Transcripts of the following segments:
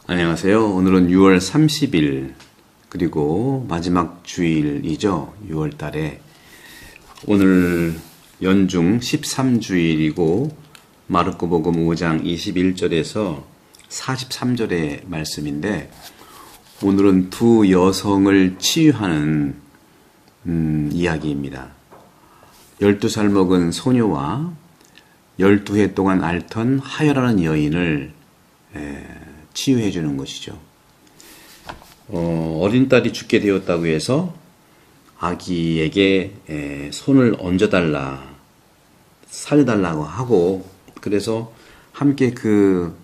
안녕하세요. 오늘은 6월 30일 그리고 마지막 주일이죠. 6월 달에 오늘 연중 13주일이고 마르코복음 5장 21절에서 43절의 말씀인데 오늘은 두 여성을 치유하는 이야기입니다. 12살 먹은 소녀와 12해 동안 앓던 하혈하는 여인을 치유해 주는 것이죠. 어린 딸이 죽게 되었다고 해서 아기에게 손을 얹어달라, 살려달라고 하고, 그래서 함께 그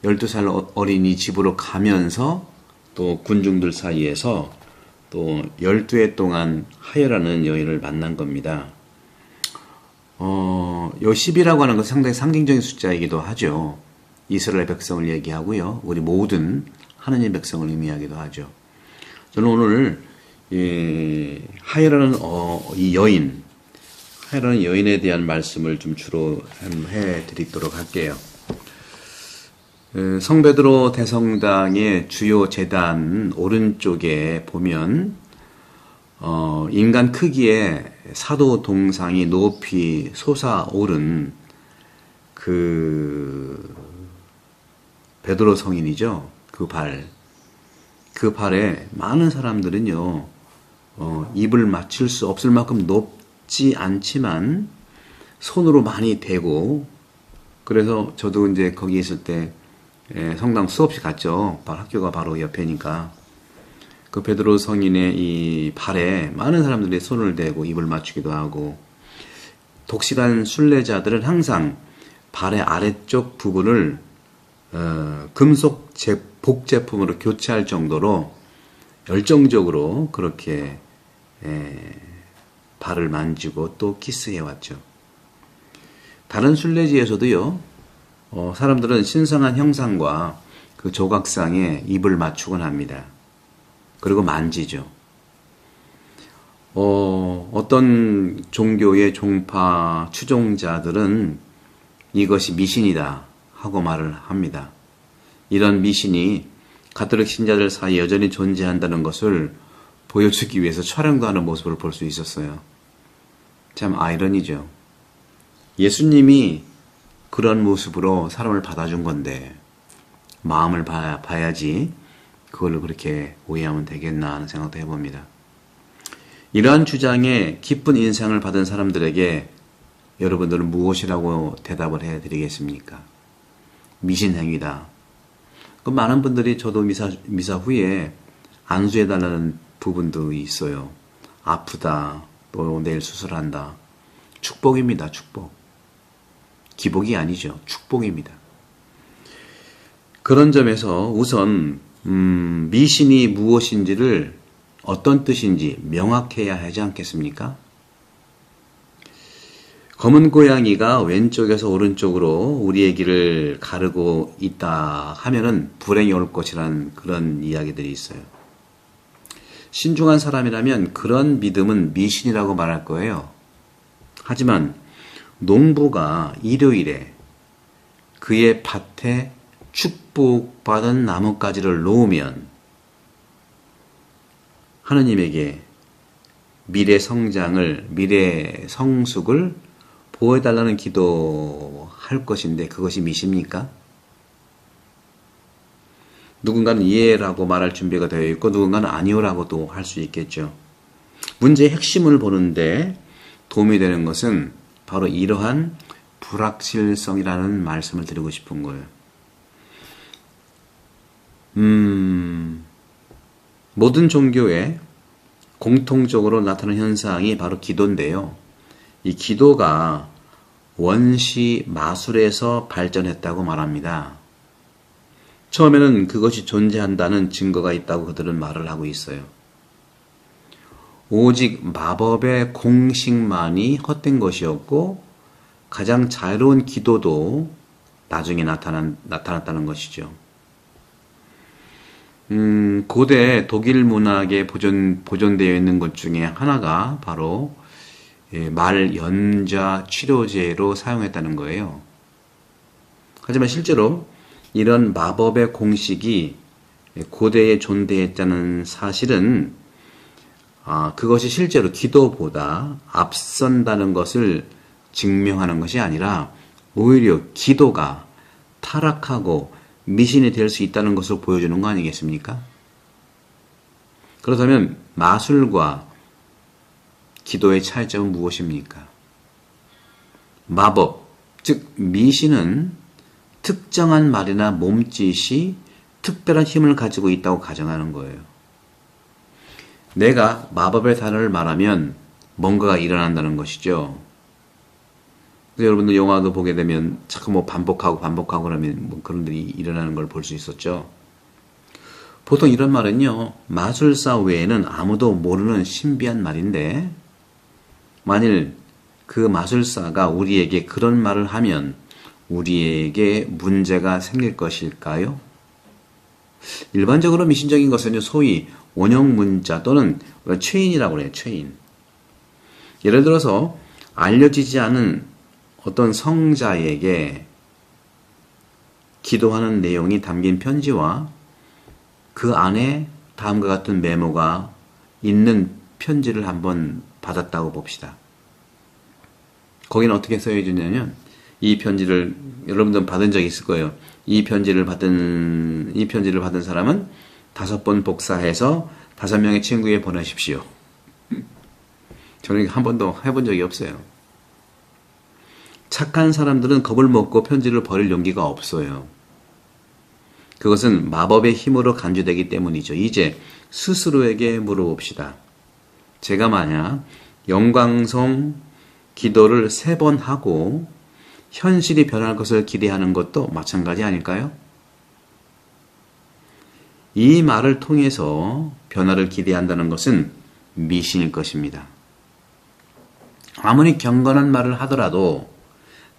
12살 어린이 집으로 가면서 또 군중들 사이에서 또 12해 동안 하혈하는 여인을 만난 겁니다. 요 10이라고 하는 것은 상당히 상징적인 숫자이기도 하죠. 이스라엘 백성을 얘기하고요. 우리 모든 하느님 백성을 의미하기도 하죠. 저는 오늘 하혈하는 이 여인, 하혈하는 여인에 대한 말씀을 좀 주로 해드리도록 할게요. 성베드로 대성당의 주요 제단 오른쪽에 보면 인간 크기의 사도 동상이 높이 솟아오른 그 베드로 성인이죠. 그 발에 많은 사람들은요, 입을 맞출 수 없을 만큼 높지 않지만 손으로 많이 대고, 그래서 저도 이제 거기 있을 때 성당 수없이 갔죠. 학교가 바로 옆에니까. 그 베드로 성인의 이 발에 많은 사람들이 손을 대고 입을 맞추기도 하고, 독실한 순례자들은 항상 발의 아래쪽 부분을 금속 복제품으로 교체할 정도로 열정적으로 그렇게 발을 만지고 또 키스해왔죠. 다른 순례지에서도요, 사람들은 신성한 형상과 그 조각상에 입을 맞추곤 합니다. 그리고 만지죠. 어떤 종교의 종파 추종자들은 이것이 미신이다 하고 말을 합니다. 이런 미신이 가톨릭 신자들 사이에 여전히 존재한다는 것을 보여주기 위해서 촬영도 하는 모습을 볼 수 있었어요. 참 아이러니죠. 예수님이 그런 모습으로 사람을 받아준 건데 마음을 봐야지 그걸로 그렇게 오해하면 되겠나 하는 생각도 해봅니다. 이러한 주장에 기쁜 인상을 받은 사람들에게 여러분들은 무엇이라고 대답을 해드리겠습니까? 미신행위다. 그 많은 분들이 저도 미사 후에 안수해달라는 부분도 있어요. 아프다, 또 내일 수술한다. 축복입니다. 축복. 기복이 아니죠. 축복입니다. 그런 점에서 우선 미신이 무엇인지를, 어떤 뜻인지 명확해야 하지 않겠습니까? 검은 고양이가 왼쪽에서 오른쪽으로 우리의 길을 가르고 있다 하면은 불행이 올 것이라는 그런 이야기들이 있어요. 신중한 사람이라면 그런 믿음은 미신이라고 말할 거예요. 하지만 농부가 일요일에 그의 밭에 축복받은 나뭇가지를 놓으면 하느님에게 미래 성장을, 미래 성숙을 보호해달라는 기도할 것인데 그것이 미십니까? 누군가는 예라고 말할 준비가 되어 있고 누군가는 아니오라고도 할 수 있겠죠. 문제의 핵심을 보는데 도움이 되는 것은 바로 이러한 불확실성이라는 말씀을 드리고 싶은 거예요. 모든 종교에 공통적으로 나타나는 현상이 바로 기도인데요. 이 기도가 원시 마술에서 발전했다고 말합니다. 처음에는 그것이 존재한다는 증거가 있다고 그들은 말을 하고 있어요. 오직 마법의 공식만이 헛된 것이었고 가장 자유로운 기도도 나중에 나타났다는 것이죠. 고대 독일 문학에 보존되어 있는 것 중에 하나가 바로 말 연좌 치료제로 사용했다는 거예요. 하지만 실제로 이런 마법의 공식이 고대에 존재했다는 사실은 그것이 실제로 기도보다 앞선다는 것을 증명하는 것이 아니라 오히려 기도가 타락하고 미신이 될 수 있다는 것을 보여주는 거 아니겠습니까? 그렇다면 마술과 기도의 차이점은 무엇입니까? 마법, 즉 미신은 특정한 말이나 몸짓이 특별한 힘을 가지고 있다고 가정하는 거예요. 내가 마법의 단어를 말하면 뭔가가 일어난다는 것이죠. 여러분들 영화도 보게 되면 자꾸 반복하고 그러면 그런 일이 일어나는 걸 볼 수 있었죠. 보통 이런 말은요, 마술사 외에는 아무도 모르는 신비한 말인데, 만일 그 마술사가 우리에게 그런 말을 하면 우리에게 문제가 생길 것일까요? 일반적으로 미신적인 것은 소위 원형문자 또는 최인이라고 그래요. 최인. 예를 들어서 알려지지 않은 어떤 성자에게 기도하는 내용이 담긴 편지와 그 안에 다음과 같은 메모가 있는 편지를 한번 받았다고 봅시다. 거기는 어떻게 써있냐면 이 편지를 여러분들은 받은 적이 있을 거예요. 이 편지를 받은 사람은 5번 복사해서 5명의 친구에 보내십시오. 저는 한 번도 해본 적이 없어요. 착한 사람들은 겁을 먹고 편지를 버릴 용기가 없어요. 그것은 마법의 힘으로 간주되기 때문이죠. 이제 스스로에게 물어봅시다. 제가 만약 영광성 기도를 3번 하고 현실이 변할 것을 기대하는 것도 마찬가지 아닐까요? 이 말을 통해서 변화를 기대한다는 것은 미신일 것입니다. 아무리 경건한 말을 하더라도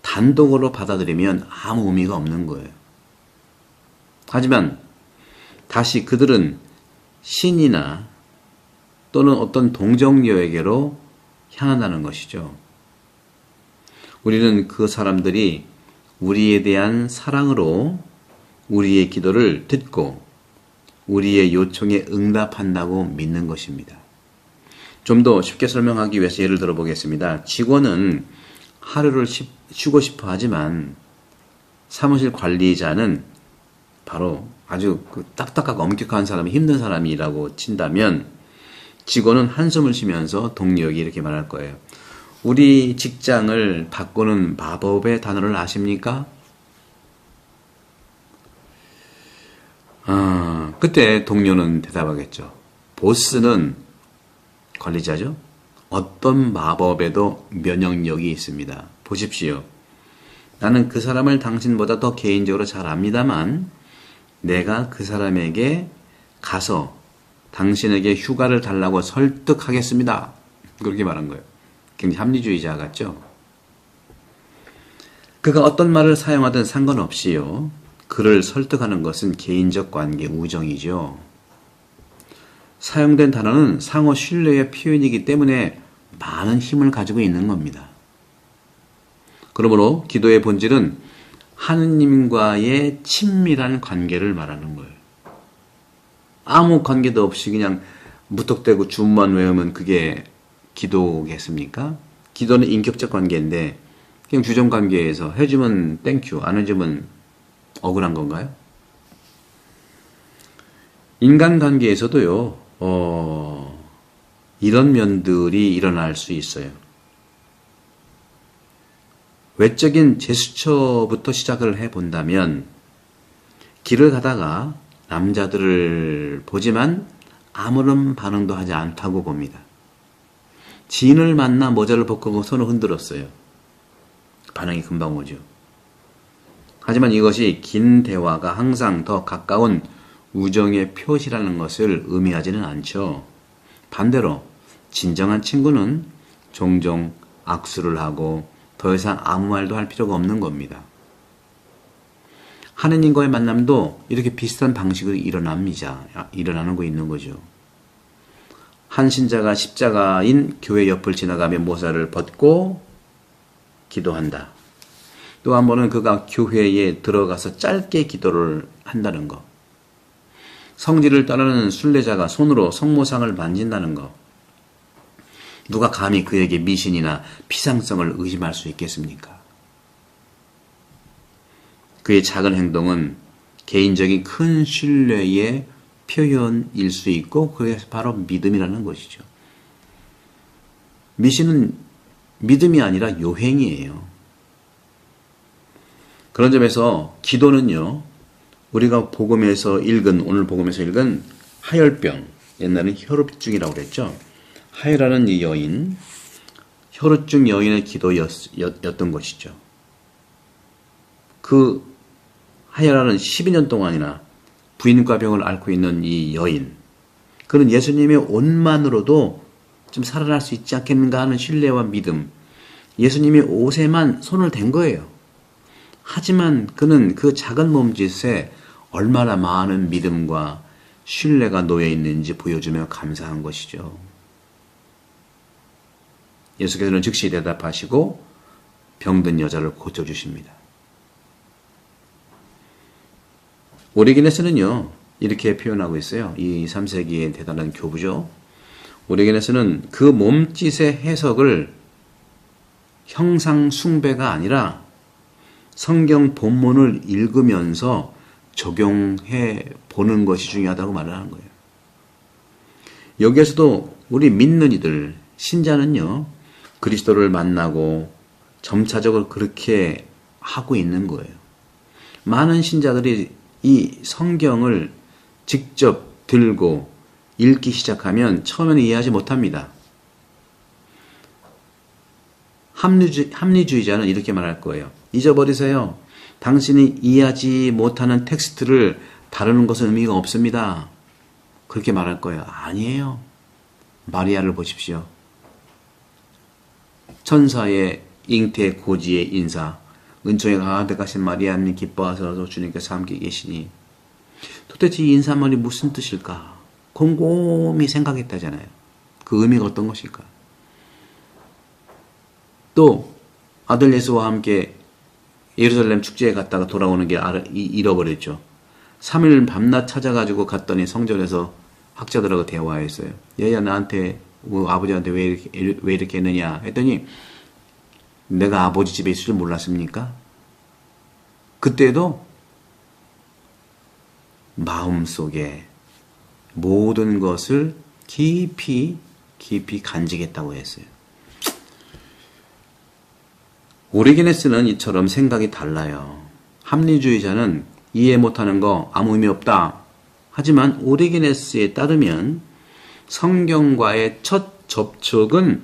단독으로 받아들이면 아무 의미가 없는 거예요. 하지만 다시 그들은 신이나 또는 어떤 동정녀에게로 향한다는 것이죠. 우리는 그 사람들이 우리에 대한 사랑으로 우리의 기도를 듣고 우리의 요청에 응답한다고 믿는 것입니다. 좀 더 쉽게 설명하기 위해서 예를 들어 보겠습니다. 직원은 하루를 쉬고 싶어 하지만 사무실 관리자는 바로 아주 딱딱하고 엄격한 사람이 힘든 사람이라고 친다면 직원은 한숨을 쉬면서 동료에게 이렇게 말할 거예요. 우리 직장을 바꾸는 마법의 단어를 아십니까? 그때 동료는 대답하겠죠. 보스는 관리자죠. 어떤 마법에도 면역력이 있습니다. 보십시오. 나는 그 사람을 당신보다 더 개인적으로 잘 압니다만 내가 그 사람에게 가서 당신에게 휴가를 달라고 설득하겠습니다. 그렇게 말한 거예요. 굉장히 합리주의자 같죠? 그가 어떤 말을 사용하든 상관없이요. 그를 설득하는 것은 개인적 관계, 우정이죠. 사용된 단어는 상호 신뢰의 표현이기 때문에 많은 힘을 가지고 있는 겁니다. 그러므로 기도의 본질은 하느님과의 친밀한 관계를 말하는 거예요. 아무 관계도 없이 그냥 무턱대고 주문만 외우면 그게 기도겠습니까? 기도는 인격적 관계인데 그냥 주정 관계에서 해주면 땡큐, 안 해주면 억울한 건가요? 인간 관계에서도요. 이런 면들이 일어날 수 있어요. 외적인 제스처부터 시작을 해본다면 길을 가다가 남자들을 보지만 아무런 반응도 하지 않다고 봅니다. 지인을 만나 모자를 벗고 손을 흔들었어요. 반응이 금방 오죠. 하지만 이것이 긴 대화가 항상 더 가까운 우정의 표시라는 것을 의미하지는 않죠. 반대로 진정한 친구는 종종 악수를 하고 더 이상 아무 말도 할 필요가 없는 겁니다. 하느님과의 만남도 이렇게 비슷한 방식으로 일어나는 거 있는 거죠. 한 신자가 십자가인 교회 옆을 지나가며 모자를 벗고 기도한다. 또 한 번은 그가 교회에 들어가서 짧게 기도를 한다는 것. 성질을 따르는 순례자가 손으로 성모상을 만진다는 것. 누가 감히 그에게 미신이나 피상성을 의심할 수 있겠습니까? 그의 작은 행동은 개인적인 큰 신뢰의 표현일 수 있고 그래서 바로 믿음이라는 것이죠. 미신은 믿음이 아니라 요행이에요. 그런 점에서 기도는요, 우리가 오늘 복음에서 읽은 하혈병, 옛날엔 혈우증이라고 그랬죠. 하혈하는 이 여인, 혈우증 여인의 기도였던 것이죠. 그 하혈하는 12년 동안이나 부인과 병을 앓고 있는 이 여인, 그는 예수님의 옷만으로도 좀 살아날 수 있지 않겠는가 하는 신뢰와 믿음, 예수님의 옷에만 손을 댄 거예요. 하지만 그는 그 작은 몸짓에 얼마나 많은 믿음과 신뢰가 놓여 있는지 보여주며 감사한 것이죠. 예수께서는 즉시 대답하시고 병든 여자를 고쳐주십니다. 오리게네스는요, 이렇게 표현하고 있어요. 이 3세기의 대단한 교부죠. 오리게네스는 그 몸짓의 해석을 형상 숭배가 아니라 성경 본문을 읽으면서 적용해 보는 것이 중요하다고 말을 하는 거예요. 여기에서도 우리 믿는 이들, 신자는요, 그리스도를 만나고 점차적으로 그렇게 하고 있는 거예요. 많은 신자들이 이 성경을 직접 들고 읽기 시작하면 처음에는 이해하지 못합니다. 합리주의자는 이렇게 말할 거예요. 잊어버리세요. 당신이 이해하지 못하는 텍스트를 다루는 것은 의미가 없습니다. 그렇게 말할 거예요. 아니에요. 마리아를 보십시오. 천사의 잉태 고지의 인사, 은총에 가득하신 마리아님 기뻐하셔서 주님께서 함께 계시니, 도대체 이 인사말이 무슨 뜻일까? 곰곰이 생각했다잖아요. 그 의미가 어떤 것일까? 또 아들 예수와 함께 예루살렘 축제에 갔다가 돌아오는 길 잃어버렸죠. 3일 밤낮 찾아가지고 갔더니 성전에서 학자들하고 대화했어요. 얘야, 나한테 아버지한테 왜 이렇게 했느냐 했더니, 내가 아버지 집에 있을 줄 몰랐습니까? 그때도 마음속에 모든 것을 깊이 간직했다고 했어요. 오리게네스는 이처럼 생각이 달라요. 합리주의자는 이해 못하는 거 아무 의미 없다. 하지만 오리게네스에 따르면 성경과의 첫 접촉은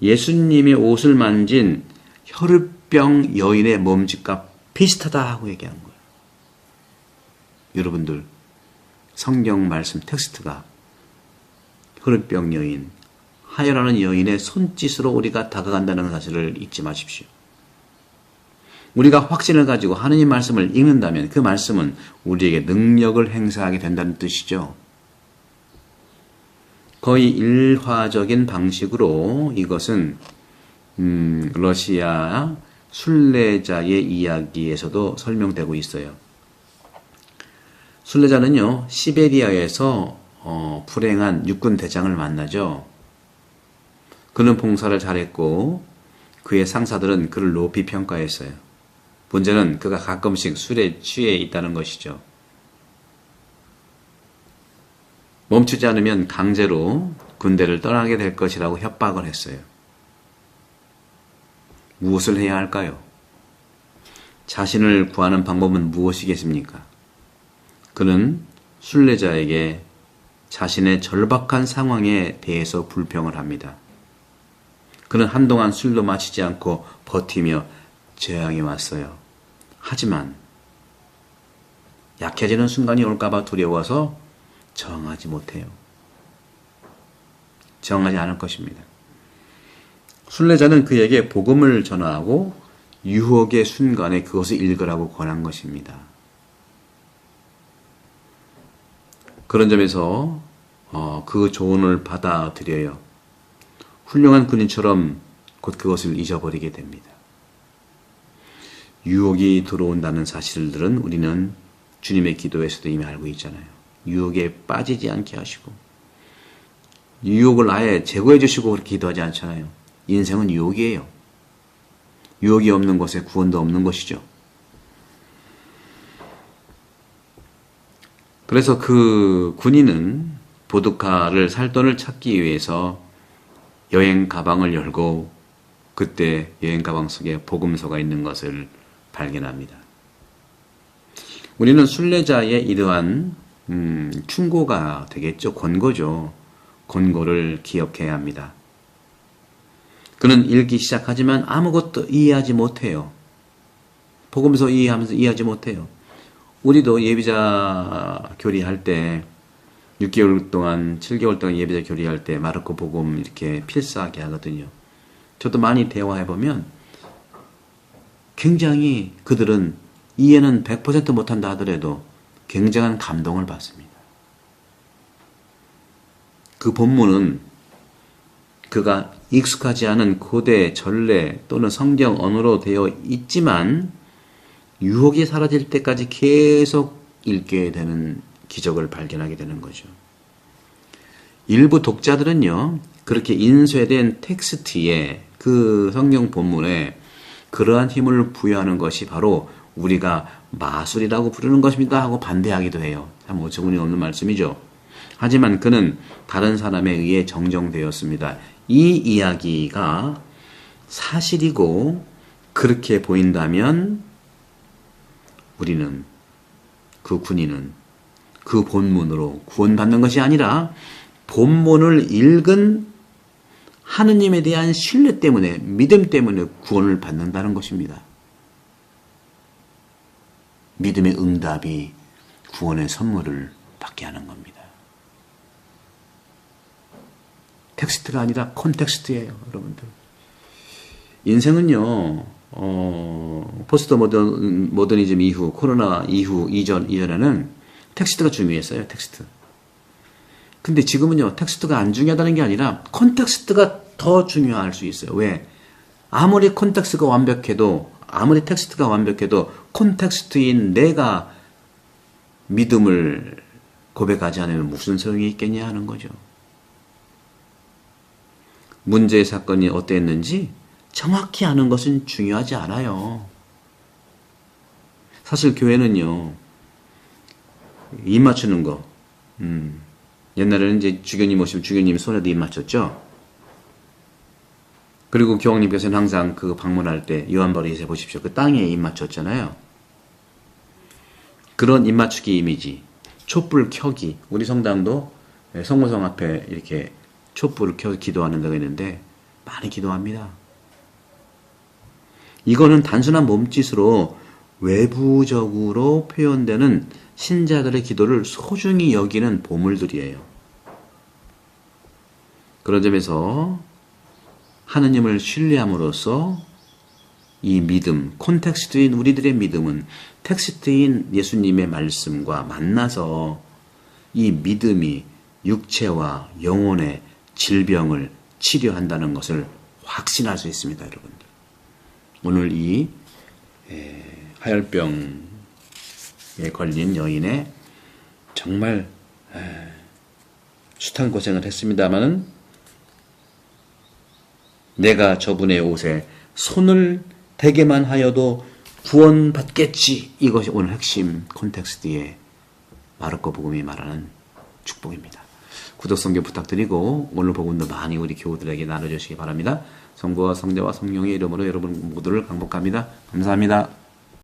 예수님의 옷을 만진 혈우병 여인의 몸짓과 비슷하다고 얘기한 거예요. 여러분들, 성경 말씀 텍스트가 혈우병 여인, 하혈하는 여인의 손짓으로 우리가 다가간다는 사실을 잊지 마십시오. 우리가 확신을 가지고 하느님 말씀을 읽는다면 그 말씀은 우리에게 능력을 행사하게 된다는 뜻이죠. 거의 일화적인 방식으로 이것은 러시아 순례자의 이야기에서도 설명되고 있어요. 순례자는요, 시베리아에서 불행한 육군 대장을 만나죠. 그는 봉사를 잘했고 그의 상사들은 그를 높이 평가했어요. 문제는 그가 가끔씩 술에 취해 있다는 것이죠. 멈추지 않으면 강제로 군대를 떠나게 될 것이라고 협박을 했어요. 무엇을 해야 할까요? 자신을 구하는 방법은 무엇이겠습니까? 그는 순례자에게 자신의 절박한 상황에 대해서 불평을 합니다. 그는 한동안 술도 마시지 않고 버티며 재앙이 왔어요. 하지만 약해지는 순간이 올까봐 두려워서 정하지 못해요. 정하지 않을 것입니다. 순례자는 그에게 복음을 전하고 유혹의 순간에 그것을 읽으라고 권한 것입니다. 그런 점에서 그 조언을 받아들여요. 훌륭한 군인처럼 곧 그것을 잊어버리게 됩니다. 유혹이 들어온다는 사실들은 우리는 주님의 기도에서도 이미 알고 있잖아요. 유혹에 빠지지 않게 하시고 유혹을 아예 제거해 주시고 그렇게 기도하지 않잖아요. 인생은 유혹이에요. 유혹이 없는 곳에 구원도 없는 것이죠. 그래서 그 군인은 보드카를 살 돈을 찾기 위해서 여행 가방을 열고 그때 여행 가방 속에 복음서가 있는 것을 발견합니다. 우리는 순례자의 이러한 충고가 되겠죠. 권고죠. 권고를 기억해야 합니다. 그는 읽기 시작하지만 아무것도 이해하지 못해요. 복음서 이해하면서 이해하지 못해요. 우리도 예비자 교리할 때 6개월 동안 7개월 동안 예비자 교리할 때 마르코 복음 이렇게 필사하게 하거든요. 저도 많이 대화해보면 굉장히 그들은 이해는 100% 못한다 하더라도 굉장한 감동을 받습니다. 그 본문은 그가 익숙하지 않은 고대 전례 또는 성경 언어로 되어 있지만 유혹이 사라질 때까지 계속 읽게 되는 기적을 발견하게 되는 거죠. 일부 독자들은요, 그렇게 인쇄된 텍스트에 그 성경 본문에 그러한 힘을 부여하는 것이 바로 우리가 마술이라고 부르는 것입니다 하고 반대하기도 해요. 참 어처구니 없는 말씀이죠. 하지만 그는 다른 사람에 의해 정정되었습니다. 이 이야기가 사실이고 그렇게 보인다면 우리는, 그 군인은 그 본문으로 구원받는 것이 아니라 본문을 읽은 하느님에 대한 신뢰 때문에, 믿음 때문에 구원을 받는다는 것입니다. 믿음의 응답이 구원의 선물을 받게 하는 겁니다. 텍스트가 아니라 콘텍스트예요, 여러분들. 인생은요, 포스트 모더니즘 이후, 코로나 이후, 이전에는 텍스트가 중요했어요, 텍스트. 근데 지금은요, 텍스트가 안 중요하다는 게 아니라 콘텍스트가 더 중요할 수 있어요. 왜? 아무리 콘텍스트가 완벽해도, 아무리 텍스트가 완벽해도 콘텍스트인 내가 믿음을 고백하지 않으면 무슨 소용이 있겠냐 하는 거죠. 문제의 사건이 어땠는지 정확히 아는 것은 중요하지 않아요. 사실 교회는요, 입 맞추는 거, 옛날에는 이제 주교님 오시면 주교님 손에도 입 맞췄죠. 그리고 교황님께서는 항상 그 방문할 때 요한바리에서 보십시오. 그 땅에 입 맞췄잖아요. 그런 입 맞추기 이미지, 촛불 켜기. 우리 성당도 성모성 앞에 이렇게 촛불을 켜서 기도하는다고 했는데 많이 기도합니다. 이거는 단순한 몸짓으로 외부적으로 표현되는 신자들의 기도를 소중히 여기는 보물들이에요. 그런 점에서 하느님을 신뢰함으로써 이 믿음, 콘텍스트인 우리들의 믿음은 텍스트인 예수님의 말씀과 만나서 이 믿음이 육체와 영혼의 질병을 치료한다는 것을 확신할 수 있습니다, 여러분들. 오늘 이 하열병에 걸린 여인의 정말 숱한 고생을 했습니다마는 내가 저분의 옷에 손을 대게만 하여도 구원받겠지. 이것이 오늘 핵심 콘텍스트의 마르코 복음이 말하는 축복입니다. 구독 성경 부탁드리고 오늘 복음도 많이 우리 교우들에게 나눠주시기 바랍니다. 성부와 성자와 성령의 이름으로 여러분 모두를 강복합니다. 감사합니다.